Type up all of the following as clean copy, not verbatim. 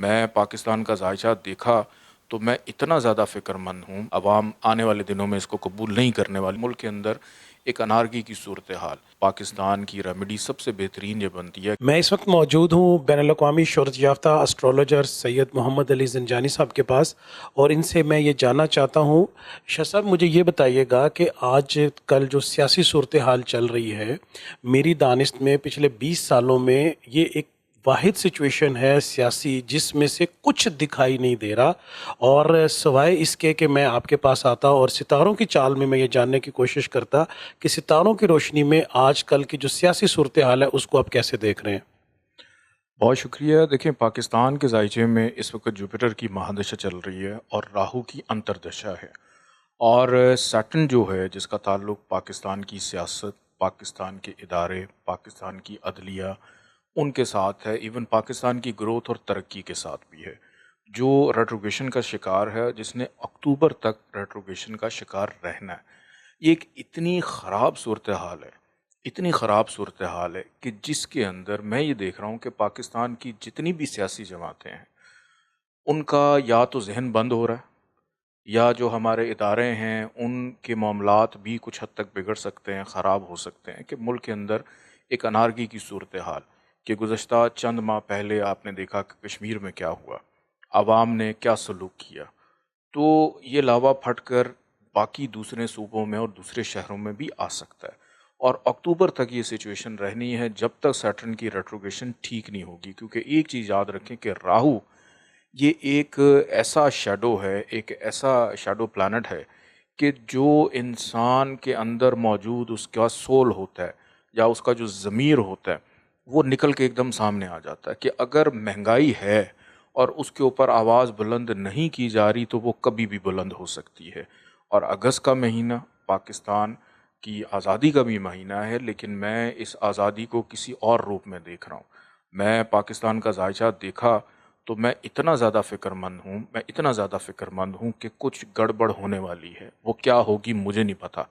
میں پاکستان کا ذائچہ دیکھا تو میں اتنا زیادہ فکر مند ہوں، عوام آنے والے دنوں میں اس کو قبول نہیں کرنے والی۔ ملک کے اندر ایک انارکی کی صورتحال، پاکستان کی ریمیڈی سب سے بہترین یہ بنتی ہے۔ میں اس وقت موجود ہوں بین الاقوامی شہرت یافتہ اسٹرالوجر سید محمد علی زنجانی صاحب کے پاس، اور ان سے میں یہ جاننا چاہتا ہوں، شاہ صاحب مجھے یہ بتائیے گا کہ آج کل جو سیاسی صورتحال چل رہی ہے، میری دانست میں پچھلے 20 سالوں میں یہ ایک واحد سچویشن ہے سیاسی جس میں سے کچھ دکھائی نہیں دے رہا، اور سوائے اس کے کہ میں آپ کے پاس آتا اور ستاروں کی چال میں یہ جاننے کی کوشش کرتا کہ ستاروں کی روشنی میں آج کل کی جو سیاسی صورتحال ہے اس کو آپ کیسے دیکھ رہے ہیں؟ بہت شکریہ۔ دیکھیں، پاکستان کے ذائچے میں اس وقت جوپیٹر کی مہادشا چل رہی ہے اور راہو کی انتردشا ہے، اور سیٹرن جو ہے جس کا تعلق پاکستان کی سیاست، پاکستان کے ادارے، پاکستان کی عدلیہ ان کے ساتھ ہے، ایون پاکستان کی گروتھ اور ترقی کے ساتھ بھی ہے، جو ریٹروگیشن کا شکار ہے، جس نے اکتوبر تک ریٹروگیشن کا شکار رہنا ہے۔ یہ ایک اتنی خراب صورتحال ہے، اتنی خراب صورتحال ہے کہ جس کے اندر میں یہ دیکھ رہا ہوں کہ پاکستان کی جتنی بھی سیاسی جماعتیں ہیں ان کا یا تو ذہن بند ہو رہا ہے، یا جو ہمارے ادارے ہیں ان کے معاملات بھی کچھ حد تک بگڑ سکتے ہیں، خراب ہو سکتے ہیں، کہ ملک کے اندر ایک انارکی کی صورتحال کہ گزشتہ چند ماہ پہلے آپ نے دیکھا کہ کشمیر میں کیا ہوا، عوام نے کیا سلوک کیا، تو یہ لاوا پھٹ کر باقی دوسرے صوبوں میں اور دوسرے شہروں میں بھی آ سکتا ہے، اور اکتوبر تک یہ سچویشن رہنی ہے جب تک سیٹرن کی ریٹروگیشن ٹھیک نہیں ہوگی، کیونکہ ایک چیز یاد رکھیں کہ راہو یہ ایک ایسا شیڈو ہے، ایک ایسا شیڈو پلانٹ ہے کہ جو انسان کے اندر موجود اس کا سول ہوتا ہے یا اس کا جو ضمیر ہوتا ہے وہ نکل کے ایک دم سامنے آ جاتا ہے، کہ اگر مہنگائی ہے اور اس کے اوپر آواز بلند نہیں کی جا رہی تو وہ کبھی بھی بلند ہو سکتی ہے۔ اور اگست کا مہینہ پاکستان کی آزادی کا بھی مہینہ ہے، لیکن میں اس آزادی کو کسی اور روپ میں دیکھ رہا ہوں۔ میں پاکستان کا ذائچہ دیکھا تو میں اتنا زیادہ فکر مند ہوں، کہ کچھ گڑبڑ ہونے والی ہے، وہ کیا ہوگی مجھے نہیں پتا،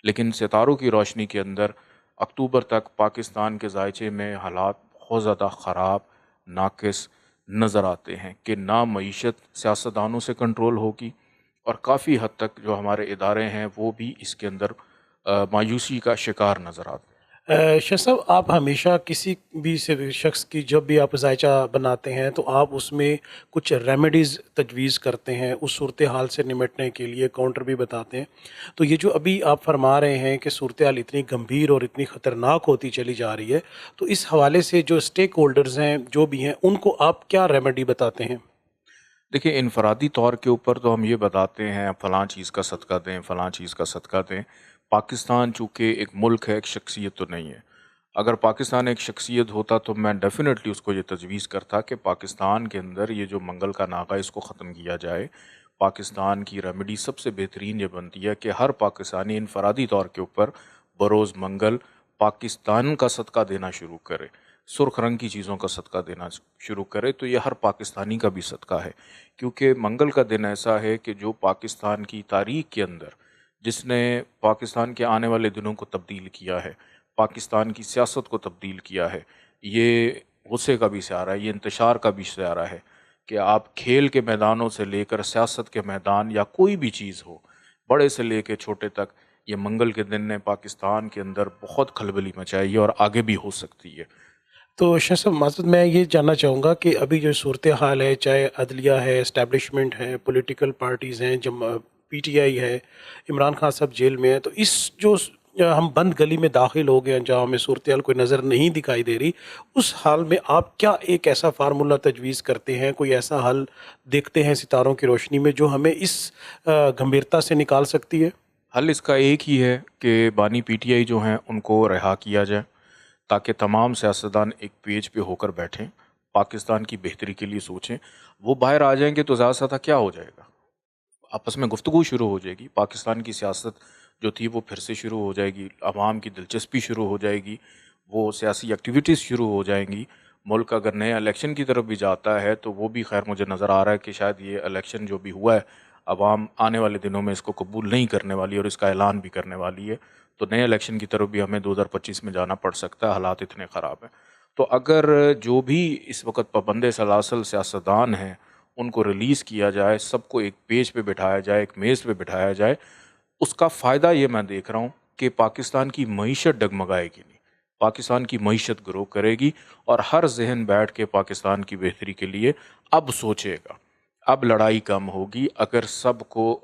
لیکن ستاروں کی روشنی کے اندر اکتوبر تک پاکستان کے ذائچے میں حالات بہت زیادہ خراب، ناقص نظر آتے ہیں، کہ نہ معیشت سیاستدانوں سے کنٹرول ہوگی، اور کافی حد تک جو ہمارے ادارے ہیں وہ بھی اس کے اندر مایوسی کا شکار نظر آتے ہیں۔ شاہ صاحب، آپ ہمیشہ کسی بھی شخص کی جب بھی آپ ذائچہ بناتے ہیں تو آپ اس میں کچھ ریمیڈیز تجویز کرتے ہیں اس صورتحال سے نمٹنے کے لیے، کاؤنٹر بھی بتاتے ہیں، تو یہ جو ابھی آپ فرما رہے ہیں کہ صورتحال اتنی گمبھیر اور اتنی خطرناک ہوتی چلی جا رہی ہے، تو اس حوالے سے جو اسٹیک ہولڈرز ہیں جو بھی ہیں ان کو آپ کیا ریمیڈی بتاتے ہیں؟ دیکھیں، انفرادی طور کے اوپر تو ہم یہ بتاتے ہیں فلاں چیز کا صدقہ دیں، فلاں چیز کا صدقہ دیں۔ پاکستان چونکہ ایک ملک ہے، ایک شخصیت تو نہیں ہے۔ اگر پاکستان ایک شخصیت ہوتا تو میں ڈیفینیٹلی اس کو یہ تجویز کرتا کہ پاکستان کے اندر یہ جو منگل کا ناغہ ہے اس کو ختم کیا جائے۔ پاکستان کی ریمیڈی سب سے بہترین یہ بنتی ہے کہ ہر پاکستانی انفرادی طور کے اوپر بروز منگل پاکستان کا صدقہ دینا شروع کرے، سرخ رنگ کی چیزوں کا صدقہ دینا شروع کرے، تو یہ ہر پاکستانی کا بھی صدقہ ہے، کیونکہ منگل کا دن ایسا ہے کہ جو پاکستان کی تاریخ کے اندر جس نے پاکستان کے آنے والے دنوں کو تبدیل کیا ہے، پاکستان کی سیاست کو تبدیل کیا ہے، یہ غصے کا بھی سیارہ ہے، یہ انتشار کا بھی سیارہ ہے، کہ آپ کھیل کے میدانوں سے لے کر سیاست کے میدان یا کوئی بھی چیز ہو، بڑے سے لے کے چھوٹے تک، یہ منگل کے دن نے پاکستان کے اندر بہت کھلبلی مچائی ہے اور آگے بھی ہو سکتی ہے۔ تو شاہ صاحب معذرت، میں یہ جاننا چاہوں گا کہ ابھی جو صورتحال ہے، چاہے عدلیہ ہے، اسٹیبلشمنٹ ہے، پولیٹیکل پارٹیز ہیں، پی ٹی آئی ہے، عمران خان صاحب جیل میں ہیں، تو اس جو ہم بند گلی میں داخل ہو گئے ہیں جہاں ہمیں صورتحال کوئی نظر نہیں دکھائی دے رہی، اس حال میں آپ کیا ایک ایسا فارمولہ تجویز کرتے ہیں، کوئی ایسا حل دیکھتے ہیں ستاروں کی روشنی میں جو ہمیں اس گمبھیرتا سے نکال سکتی ہے؟ حل اس کا ایک ہی ہے کہ بانی پی ٹی آئی جو ہیں ان کو رہا کیا جائے، تاکہ تمام سیاستدان ایک پیج پہ ہو کر بیٹھیں، پاکستان کی بہتری کے لیے سوچیں۔ وہ باہر آ جائیں گے تو زیادہ سے زیادہ کیا ہو جائے گا؟ آپس میں گفتگو شروع ہو جائے گی، پاکستان کی سیاست جو تھی وہ پھر سے شروع ہو جائے گی، عوام کی دلچسپی شروع ہو جائے گی، وہ سیاسی ایکٹیویٹیز شروع ہو جائیں گی۔ ملک اگر نئے الیکشن کی طرف بھی جاتا ہے تو وہ بھی، خیر مجھے نظر آ رہا ہے کہ شاید یہ الیکشن جو بھی ہوا ہے عوام آنے والے دنوں میں اس کو قبول نہیں کرنے والی اور اس کا اعلان بھی کرنے والی ہے، تو نئے الیکشن کی طرف بھی ہمیں 2025 میں جانا پڑ سکتا ہے، حالات اتنے خراب ہیں۔ تو اگر جو بھی اس وقت پابند سلاسل سیاستدان ہیں ان کو ریلیز کیا جائے، سب کو ایک پیج پہ بٹھایا جائے، ایک میز پہ بٹھایا جائے، اس کا فائدہ یہ میں دیکھ رہا ہوں کہ پاکستان کی معیشت ڈگمگائے گی نہیں، پاکستان کی معیشت گرو کرے گی، اور ہر ذہن بیٹھ کے پاکستان کی بہتری کے لیے اب سوچے گا، اب لڑائی کم ہوگی۔ اگر سب کو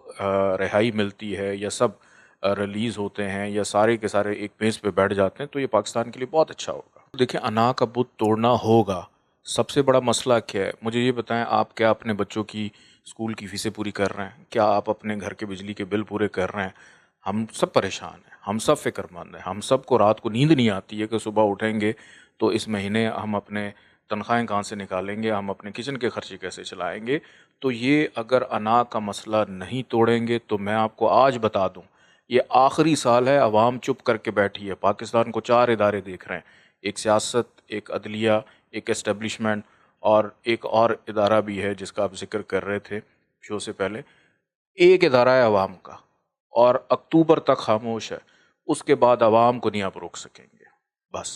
رہائی ملتی ہے، یا سب ریلیز ہوتے ہیں، یا سارے کے سارے ایک میز پہ بیٹھ جاتے ہیں، تو یہ پاکستان کے لیے بہت اچھا ہوگا۔ دیکھیں، انا کا بت توڑنا ہوگا۔ سب سے بڑا مسئلہ کیا ہے؟ مجھے یہ بتائیں، آپ کیا اپنے بچوں کی اسکول کی فیسیں پوری کر رہے ہیں؟ کیا آپ اپنے گھر کے بجلی کے بل پورے کر رہے ہیں؟ ہم سب پریشان ہیں، ہم سب فکر مند ہیں، ہم سب کو رات کو نیند نہیں آتی ہے کہ صبح اٹھیں گے تو اس مہینے ہم اپنے تنخواہیں کہاں سے نکالیں گے، ہم اپنے کچن کے خرچے کیسے چلائیں گے۔ تو یہ اگر انا کا مسئلہ نہیں توڑیں گے تو میں آپ کو آج بتا دوں، یہ آخری سال ہے، عوام چپ کر کے بیٹھی ہے۔ پاکستان کو چار ادارے دیکھ رہے ہیں، ایک سیاست، ایک عدلیہ، ایک اسٹیبلشمنٹ، اور ایک اور ادارہ بھی ہے جس کا آپ ذکر کر رہے تھے شو سے پہلے۔ ایک ادارہ ہے عوام کا، اور اکتوبر تک خاموش ہے، اس کے بعد عوام کو نہیں آپ روک سکیں گے، بس۔